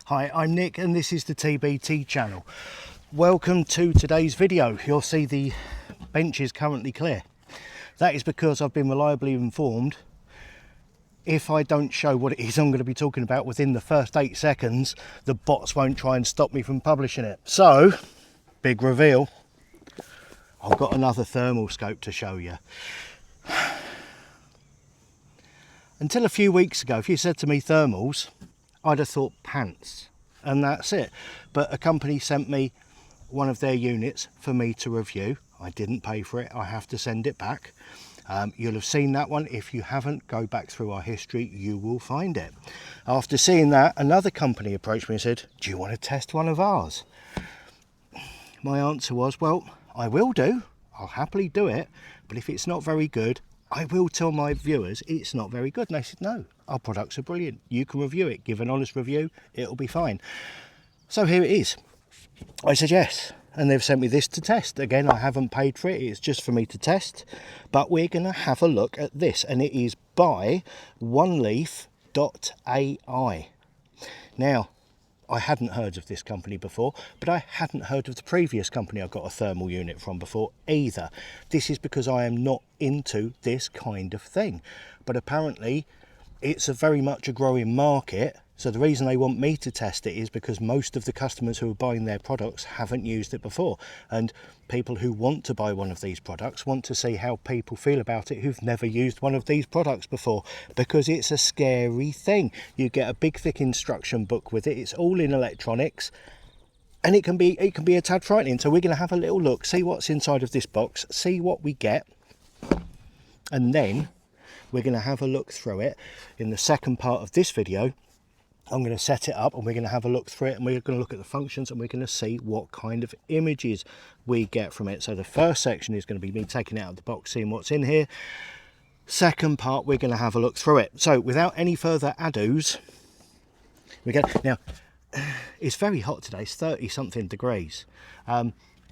Hi, I'm Nick and this is the TBT channel. Welcome to today's video. You'll see the bench is currently clear. That is because I've been reliably informed if I don't show what it is I'm going to be talking about within the first 8 seconds, the bots won't try and stop me from publishing it. So, big reveal, I've got another thermal scope to show you. Until a few weeks ago, if you said to me thermals, I'd have thought pants, and that's it. But a company sent me one of their units for me to review. I didn't pay for it, I have to send it back. You'll have seen that one. If you haven't, go back through our history, you will find it. After seeing that, another company approached me and said, do you want to test one of ours? My answer was, well, I will do. I'll happily do it, but if it's not very good, I will tell my viewers it's not very good. And they said, no, our products are brilliant. You can review it, give an honest review, it'll be fine. So here it is. I said yes, and they've sent me this to test. Again, I haven't paid for it, it's just for me to test. But we're going to have a look at this, and it is by Oneleaf.ai. Now, I hadn't heard of this company before, but I hadn't heard of the previous company I got a thermal unit from before either. This is because I am not into this kind of thing. But apparently, it's very much a growing market. So the reason they want me to test it is because most of the customers who are buying their products haven't used it before. And people who want to buy one of these products want to see how people feel about it who've never used one of these products before, because it's a scary thing. You get a big thick instruction book with it. It's all in electronics, and it can be a tad frightening. So we're going to have a little look, see what's inside of this box, see what we get, and then we're going to have a look through it. In the second part of this video, I'm going to set it up and we're going to have a look through it, and we're going to look at the functions, and we're going to see what kind of images we get from it. So the first section is going to be me taking it out of the box, seeing what's in here. Second part, we're going to have a look through it. So without any further ado-s, we go. Now, it's very hot today, it's 30 something degrees.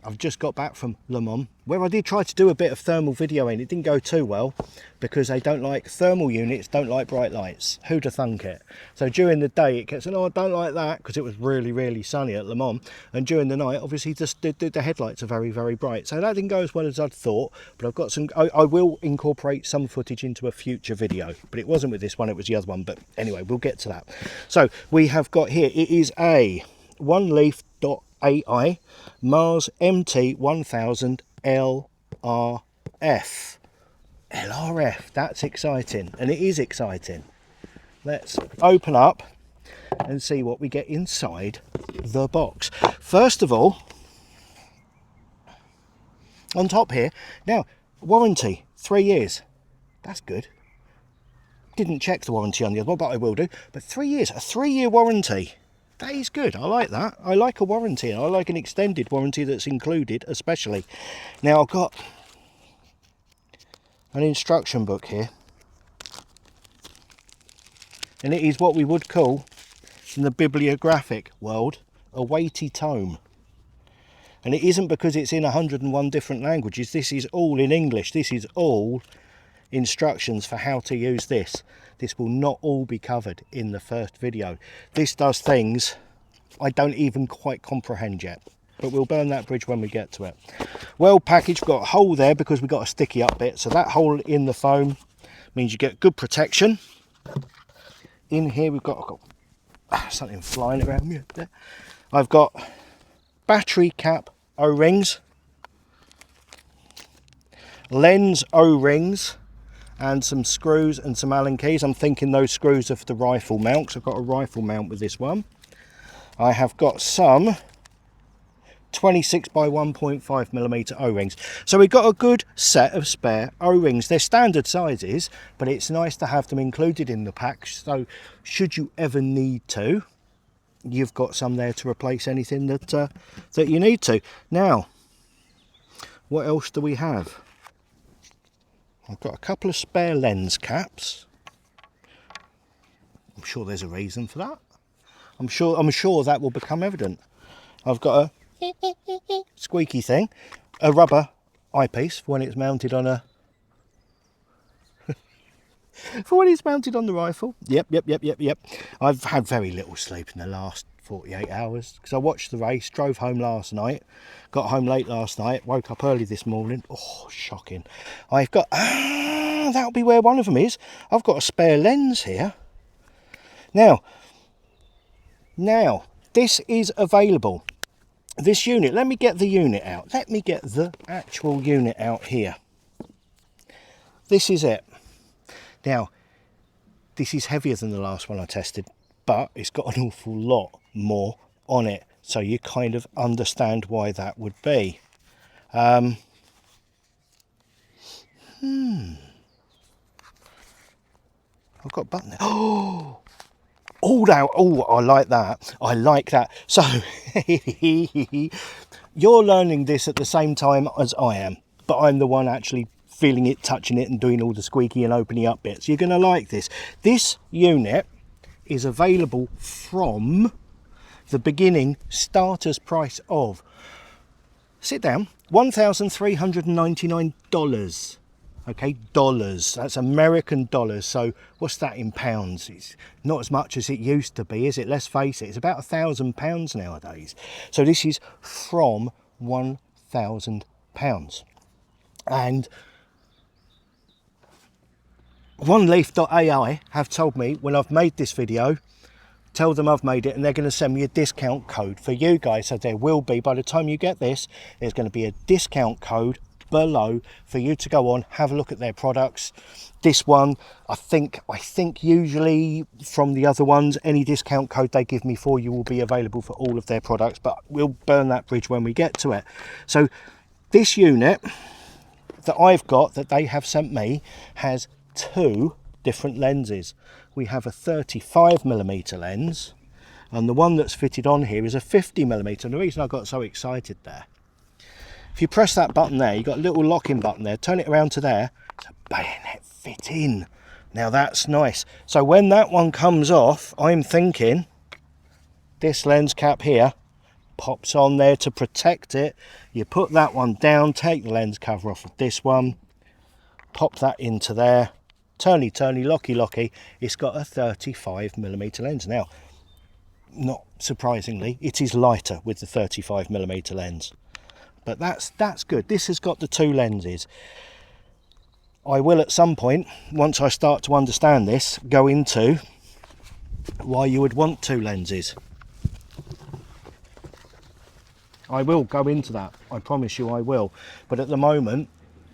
I've just got back from Le Mans, where I did try to do a bit of thermal videoing. It didn't go too well because they don't like thermal units, don't like bright lights. Who'd have thunk it? So during the day it kept saying, oh, I don't like that, because it was really sunny at Le Mans. And during the night, obviously, just the headlights are very bright. So that didn't go as well as I'd thought, but I've got some, I will incorporate some footage into a future video, but it wasn't with this one, it was the other one. But anyway, we'll get to that. So we have got here, it is a Oneleaf.ai Mars MT1000LRF. LRF, that's exciting, and it is exciting. Let's open up and see what we get inside the box. First of all, on top here, now, warranty, 3 years. That's good. Didn't check the warranty on the other one, but I will do. But 3 years, a 3-year warranty. That is good. I like that. I like a warranty, and I like an extended warranty that's included, especially. Now, I've got an instruction book here, and it is what we would call, in the bibliographic world, a weighty tome. And it isn't because it's in 101 different languages. This is all in English. This is all instructions for how to use this. This will not all be covered in the first video. This does things I don't even quite comprehend yet, but we'll burn that bridge when we get to it. Well packaged, we've got a hole there because we've got a sticky up bit, so that hole in the foam means you get good protection. In here we've got something flying around me there. I've got battery cap O-rings, lens O-rings, and some screws and some Allen keys. I'm thinking those screws are for the rifle mount, because I've got a rifle mount with this one. I have got some 26 by 1.5mm O-rings. So we've got a good set of spare O-rings. They're standard sizes, but it's nice to have them included in the pack. So should you ever need to, you've got some there to replace anything that that you need to. Now, what else do we have? I've got a couple of spare lens caps. I'm sure there's a reason for that. I'm sure that will become evident. I've got a squeaky thing, a rubber eyepiece for when it's mounted on a for when it's mounted on the rifle. Yep. I've had very little sleep in the last 48 hours because I watched the race, drove home last night, got home late last night, woke up early this morning. Oh, shocking. I've got, that'll be where one of them is. I've got a spare lens here. Now, this is available. This unit, let me get the unit out. Let me get the actual unit out here. This is it. Now, this is heavier than the last one I tested, but it's got an awful lot more on it. So you kind of understand why that would be. I've got a button there. Oh, now, I like that. I like that. So, you're learning this at the same time as I am, but I'm the one actually feeling it, touching it, and doing all the squeaky and opening up bits. You're going to like this. This unit is available from the beginning starter's price of, sit down, $1,399. Okay, dollars. That's American dollars. So what's that in pounds? It's not as much as it used to be, is it? Let's face it, it's about £1,000 nowadays. So this is from £1,000. And Oneleaf.ai have told me when I've made this video, tell them I've made it, and they're going to send me a discount code for you guys. So there will be, by the time you get this, there's going to be a discount code below for you to go on, have a look at their products. This one, I think usually from the other ones, any discount code they give me for you will be available for all of their products, but we'll burn that bridge when we get to it. So this unit that I've got, that they have sent me, has two different lenses. We have a 35mm lens, and the one that's fitted on here is a 50mm. And the reason I got so excited there, if you press that button there, you've got a little locking button there, turn it around to there, it's a bayonet fit in. Now that's nice. So when that one comes off, I'm thinking this lens cap here pops on there to protect it. You put that one down, take the lens cover off of this one, pop that into there, turny, locky. It's got a 35mm lens. Now, not surprisingly, it is lighter with the 35mm lens. But that's good. This has got the two lenses. I will at some point, once I start to understand this, go into why you would want two lenses. I will go into that. I promise you I will. But at the moment,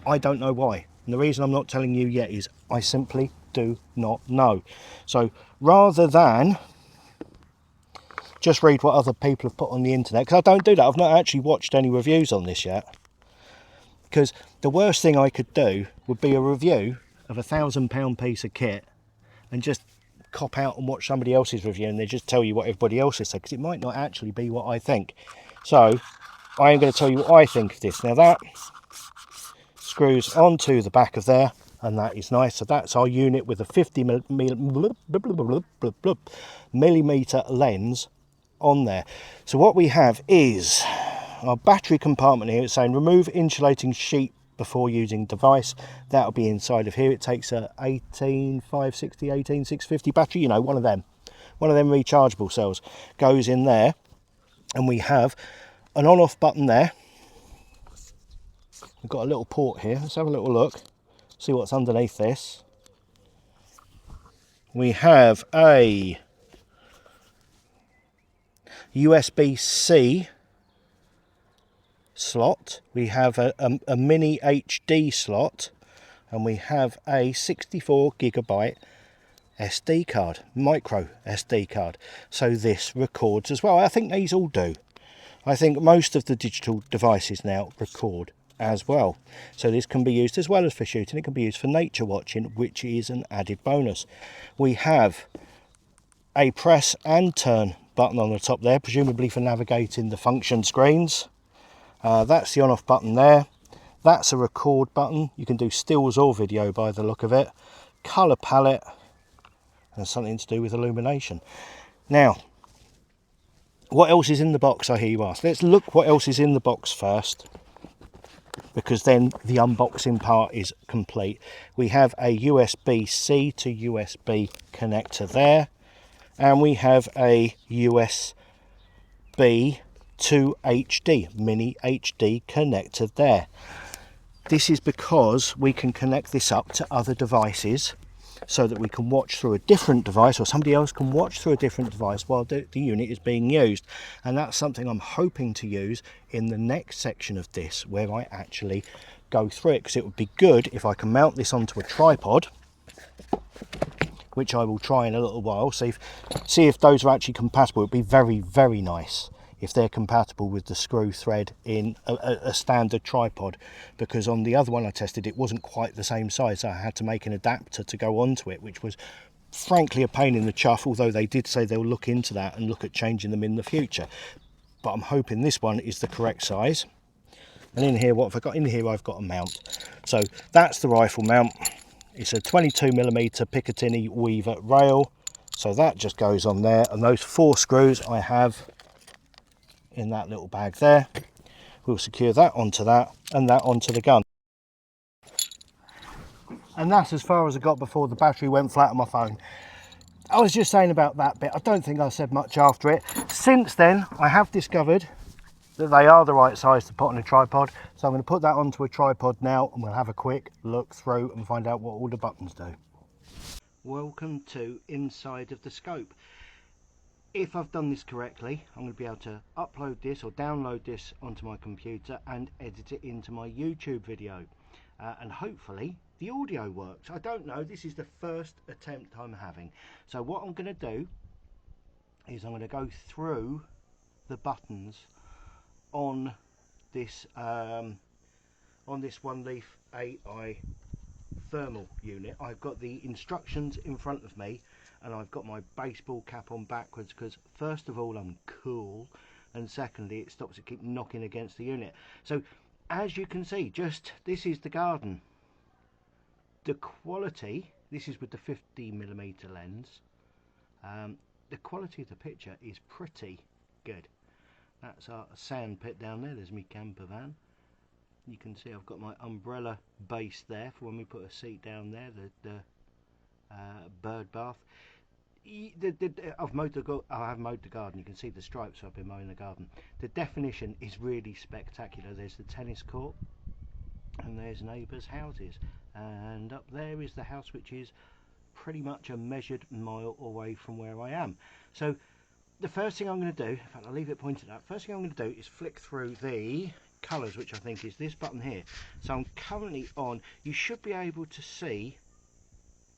I don't know why. And the reason I'm not telling you yet is I simply do not know. So rather than just read what other people have put on the internet, because I don't do that. I've not actually watched any reviews on this yet, because the worst thing I could do would be a review of £1,000 piece of kit and just cop out and watch somebody else's review and they just tell you what everybody else has said, because it might not actually be what I think. So I am going to tell you what I think of this. Now that screws onto the back of there, and that is nice. So that's our unit with a 50mm lens on there. So what we have is our battery compartment here. It's saying remove insulating sheet before using device. That'll be inside of here. It takes a 18560, 18650 battery, you know, one of them rechargeable cells goes in there, and we have an on-off button there. We've got a little port here. Let's have a little look, see what's underneath this. We have a USB-C slot, we have a mini HD slot, and we have a 64GB SD card, micro SD card. So this records as well. I think these all do. I think most of the digital devices now record as well. So this can be used as well as for shooting. It can be used for nature watching, which is an added bonus. We have a press and turn button on the top there, presumably for navigating the function screens. That's the on-off button there. That's a record button. You can do stills or video by the look of it. Color palette, and something to do with illumination. Now, what else is in the box, I hear you ask? Let's look what else is in the box first. because then the unboxing part is complete. We have a USB-C to USB connector there, and we have a USB to HD, mini HD connector there. This is because we can connect this up to other devices so that we can watch through a different device, or somebody else can watch through a different device while the unit is being used. And that's something I'm hoping to use in the next section of this, where I actually go through it, because it would be good if I can mount this onto a tripod, which I will try in a little while, see if those are actually compatible. It'd be very, very nice if they're compatible with the screw thread in a standard tripod, because on the other one I tested, it wasn't quite the same size, so I had to make an adapter to go onto it, which was frankly a pain in the chuff, although they did say they'll look into that and look at changing them in the future. But I'm hoping this one is the correct size. And in here, what have I got? In here I've got a mount. So that's the rifle mount. It's a 22mm Picatinny Weaver rail, so that just goes on there, and those 4 screws I have in that little bag there. We'll secure that onto that and that onto the gun. And that's as far as I got before the battery went flat on my phone. I was just saying about that bit, I don't think I said much after it. Since then, I have discovered that they are the right size to put on a tripod, so I'm going to put that onto a tripod now, and we'll have a quick look through and find out what all the buttons do. Welcome to Inside of the Scope. If I've done this correctly, I'm going to be able to upload this or download this onto my computer and edit it into my YouTube video. And hopefully the audio works. I don't know, this is the first attempt I'm having. So what I'm going to do is I'm going to go through the buttons on this Oneleaf.ai thermal unit. I've got the instructions in front of me, and I've got my baseball cap on backwards, because first of all I'm cool, and secondly it stops it keep knocking against the unit. So as you can see, this is the garden. The quality, this is with the 50mm lens, the quality of the picture is pretty good. That's our sand pit down there. There's my camper van. You can see I've got my umbrella base there for when we put a seat down there, the bird bath. I have mowed the garden. You can see the stripes I've been mowing the garden. The definition is really spectacular. There's the tennis court, and there's neighbours' houses, and up there is the house, which is pretty much a measured mile away from where I am. So the first thing I'm going to do, in fact I'll leave it pointed up, first thing I'm going to do is flick through the colours, which I think is this button here. So I'm currently on, you should be able to see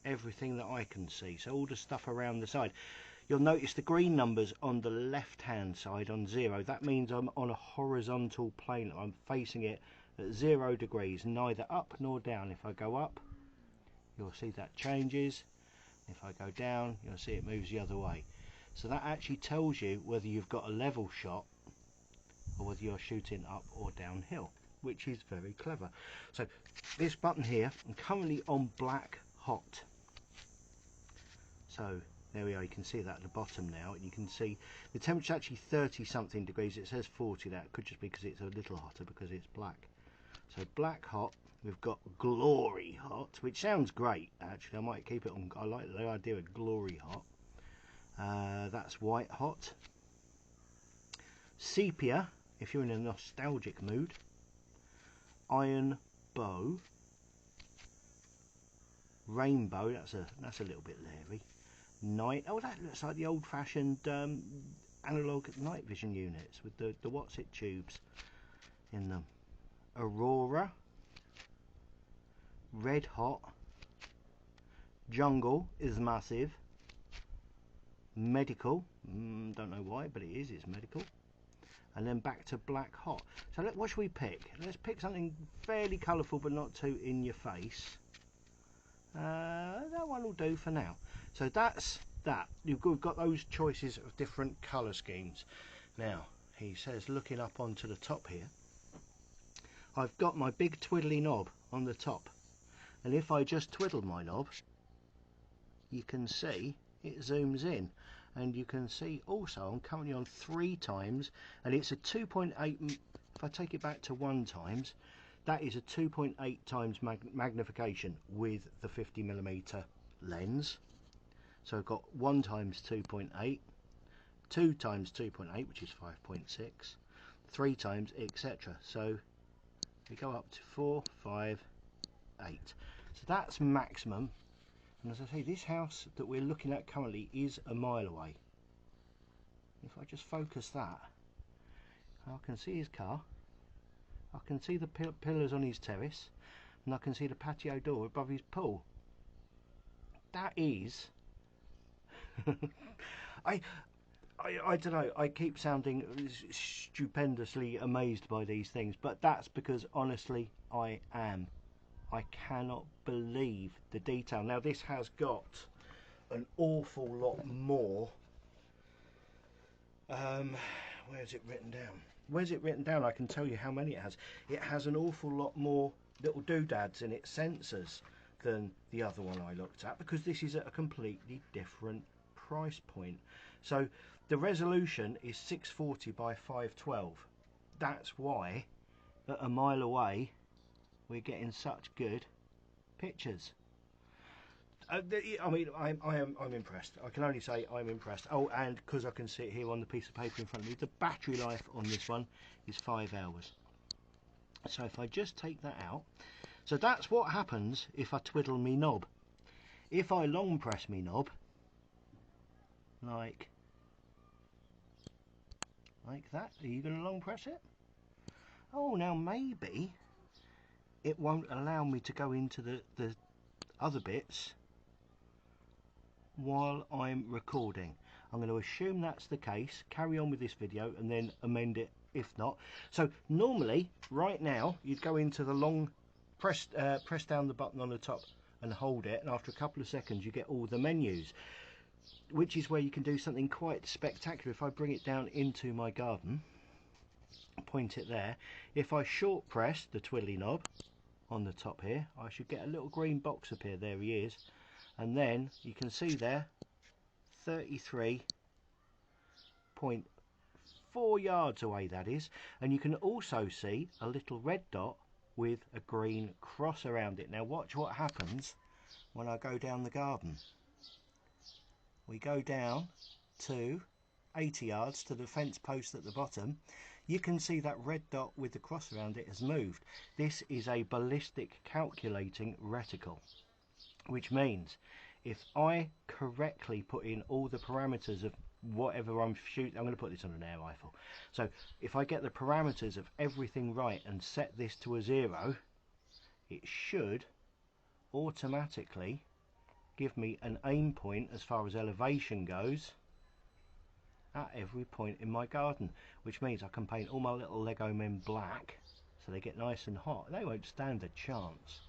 everything that I can see, so all the stuff around the side. You'll notice the green numbers on the left hand side on 0. That means I'm on a horizontal plane. I'm facing it at 0 degrees, neither up nor down. If I go up, you'll see that changes. If I go down, you'll see it moves the other way. So that actually tells you whether you've got a level shot or whether you're shooting up or downhill, which is very clever. So this button here, I'm currently on black hot. So there we are, you can see that at the bottom now, and you can see the temperature actually 30 something degrees. It says 40, that could just be because it's a little hotter because it's black. So black hot, we've got glory hot, which sounds great actually. I might keep it on, I like the idea of glory hot. That's white hot. Sepia, if you're in a nostalgic mood. Iron bow. Rainbow, that's a little bit leery. Night, oh, that looks like the old-fashioned analog night vision units with the what's it tubes in them. Aurora, red hot, jungle is massive, medical, don't know why, but it's medical, and then back to black hot. So what should we pick? Let's pick something fairly colourful but not too in your face. That one will do for now. So that's that. We've got those choices of different colour schemes. Now he says, looking up onto the top here, I've got my big twiddly knob on the top, and if I just twiddle my knob, you can see it zooms in, and you can see also I'm currently on 3 times, and it's a 2.8. if I take it back to 1 times, That is a 2.8 times magnification with the 50mm lens. So I've got 1 times 2.8, 2 times 2.8, which is 5.6, 3 times, etc. So we go up to 4, 5, 8. So that's maximum. And as I say, this house that we're looking at currently is a mile away. If I just focus that, I can see his car, I can see the pillars on his terrace, and I can see the patio door above his pool. That is I don't know, I keep sounding stupendously amazed by these things, but that's because honestly I am. I cannot believe the detail. Now this has got an awful lot more. Where's it written down? Where's it written down? I can tell you how many it has. It has an awful lot more little doodads in its sensors than the other one I looked at, because this is at a completely different price point. So the resolution is 640 by 512. That's why at a mile away we're getting such good pictures. I mean, I'm impressed. I can only say I'm impressed. Oh, and because I can see it here on the piece of paper in front of me, the battery life on this one is 5 hours. So if I just take that out, so that's what happens if I twiddle me knob. If I long press me knob, like that, are you going to long press it? Oh, now maybe it won't allow me to go into the other bits while I'm recording. I'm going to assume that's the case, carry on with this video and then amend it if not. So normally right now you'd go into the long, press down the button on the top and hold it, and after a couple of seconds you get all the menus, which is where you can do something quite spectacular. If I bring it down into my garden, point it there, if I short press the twiddly knob on the top here, I should get a little green box appear. There he is, and then you can see there 33.4 yards away that is, and you can also see a little red dot with a green cross around it. Now watch what happens when I go down the garden. We go down to 80 yards to the fence post at the bottom. You can see that red dot with the cross around it has moved. This is a ballistic calculating reticle, which means if I correctly put in all the parameters of whatever I'm shooting, I'm going to put this on an air rifle, so if I get the parameters of everything right and set this to a 0, it should automatically give me an aim point as far as elevation goes at every point in my garden, which means I can paint all my little Lego men black so they get nice and hot. They won't stand a chance.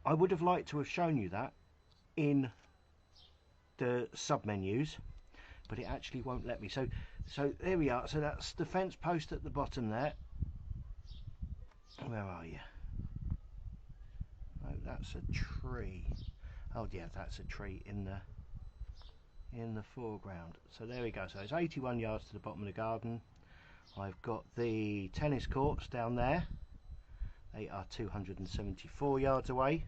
I would have liked to have shown you that in the sub menus, but it actually won't let me. So there we are. So that's the fence post at the bottom there. Where are you? Oh, that's a tree. Oh yeah, that's a tree in the foreground. So there we go. So it's 81 yards to the bottom of the garden. I've got the tennis courts down there. They are 274 yards away.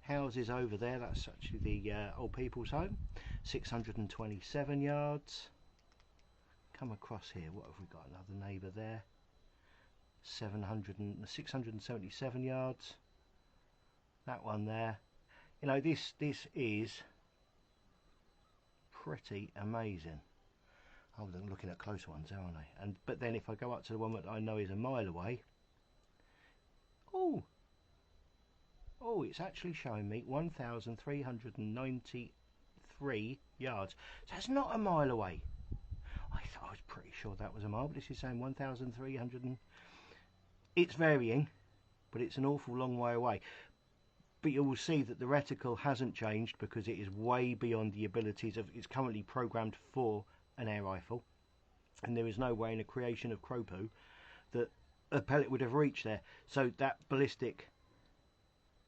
Houses over there, that's actually the old people's home, 627 yards. Come across here, what have we got? Another neighbour there, 677 yards. That one there. You know, this is pretty amazing. I'm looking at closer ones, aren't I? But then if I go up to the one that I know is a mile away, oh, it's actually showing me 1,393 yards. So that's not a mile away. I was pretty sure that was a mile, but this is saying 1,300. It's varying, but it's an awful long way away. But you will see that the reticle hasn't changed because it is way beyond the abilities of, it's currently programmed for an air rifle, and there is no way in the creation of Crow-Poo that a pellet would have reached there. So that ballistic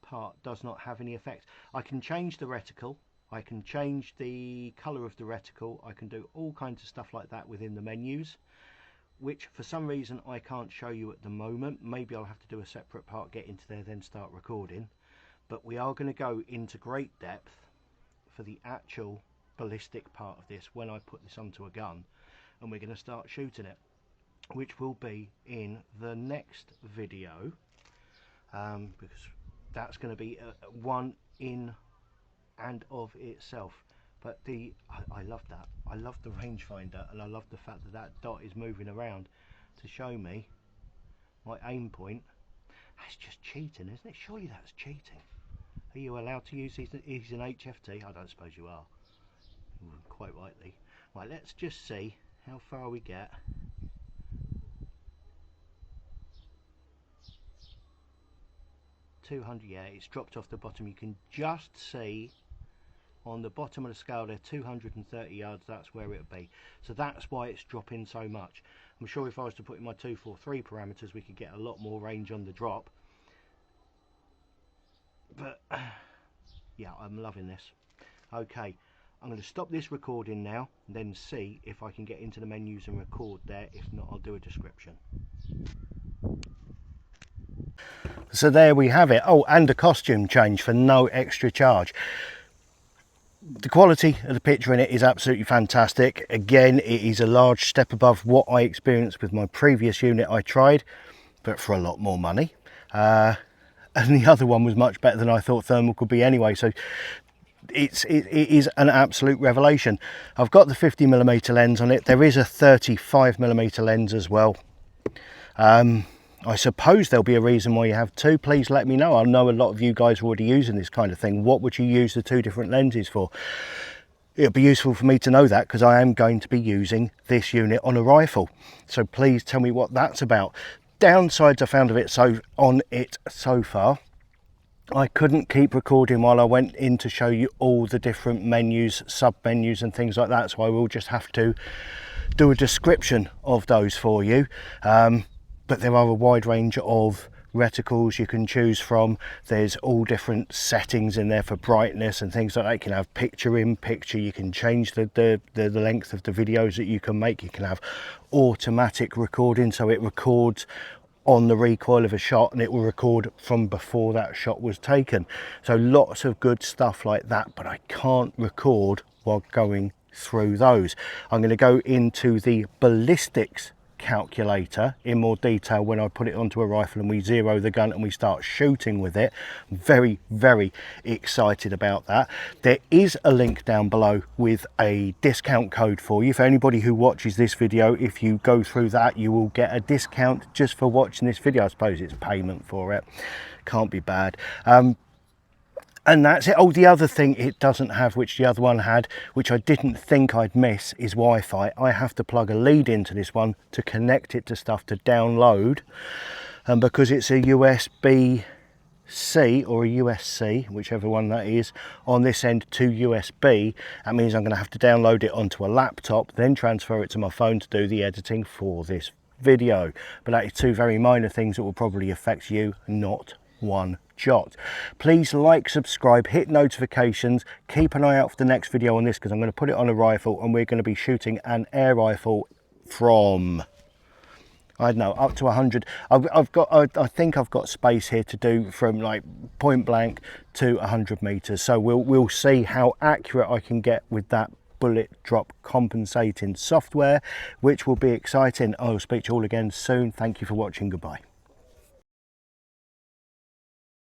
part does not have any effect. I can change the reticle, I can change the colour of the reticle, I can do all kinds of stuff like that within the menus. which for some reason I can't show you at the moment. Maybe I'll have to do a separate part, get into there, then start recording. But we are going to go into great depth for the actual ballistic part of this when I put this onto a gun, and we're going to start shooting it, which will be in the next video, because that's going to be one in and of itself. But I love that. I love the rangefinder, and I love the fact that that dot is moving around to show me my aim point. That's just cheating, isn't it? Surely that's cheating. Are you allowed to use these an HFT? I don't suppose you are. Quite rightly. Right, let's just see how far we get. .200, yeah, it's dropped off the bottom. You can just see on the bottom of the scale there, 230 yards, that's where it would be. So that's why it's dropping so much. I'm sure if I was to put in my 243 parameters, we could get a lot more range on the drop. But yeah, I'm loving this. Okay, I'm going to stop this recording now and then see if I can get into the menus and record there. If not, I'll do a description. So there we have it. Oh, and a costume change for no extra charge. The quality of the picture in it is absolutely fantastic. Again, it is a large step above what I experienced with my previous unit I tried, but for a lot more money. And the other one was much better than I thought thermal could be anyway. So it is an absolute revelation. I've got the 50mm lens on it. There is a 35mm lens as well. I suppose there'll be a reason why you have two. Please let me know. I know a lot of you guys are already using this kind of thing. What would you use the two different lenses for? It'll be useful for me to know that, because I am going to be using this unit on a rifle. So please tell me what that's about. Downsides I found of it so far, I couldn't keep recording while I went in to show you all the different menus, sub menus and things like that. So I will just have to do a description of those for you. But there are a wide range of reticles you can choose from. There's all different settings in there for brightness and things like that. You can have picture in picture, you can change the length of the videos that you can make. You can have automatic recording, so it records on the recoil of a shot and it will record from before that shot was taken. So lots of good stuff like that, but I can't record while going through those. I'm going to go into the ballistics calculator in more detail when I put it onto a rifle and we zero the gun and we start shooting with it. Very, very excited about that. There is a link down below with a discount code for you. For anybody who watches this video, if you go through that, you will get a discount just for watching this video. I suppose it's payment for it. Can't be bad. And that's it. Oh, the other thing it doesn't have, which the other one had, which I didn't think I'd miss, is Wi-Fi. I have to plug a lead into this one to connect it to stuff to download. And because it's a USB-C or a USC, whichever one that is, on this end to USB, that means I'm going to have to download it onto a laptop, then transfer it to my phone to do the editing for this video. But that is two very minor things that will probably affect you, not one jot. Please like, subscribe, hit notifications, keep an eye out for the next video on this, because I'm going to put it on a rifle and we're going to be shooting an air rifle from, I don't know, up to 100. I think I've got space here to do from like point blank to 100 meters. So we'll see how accurate I can get with that bullet drop compensating software, which will be exciting. I'll speak to you all again soon. Thank you for watching. Goodbye.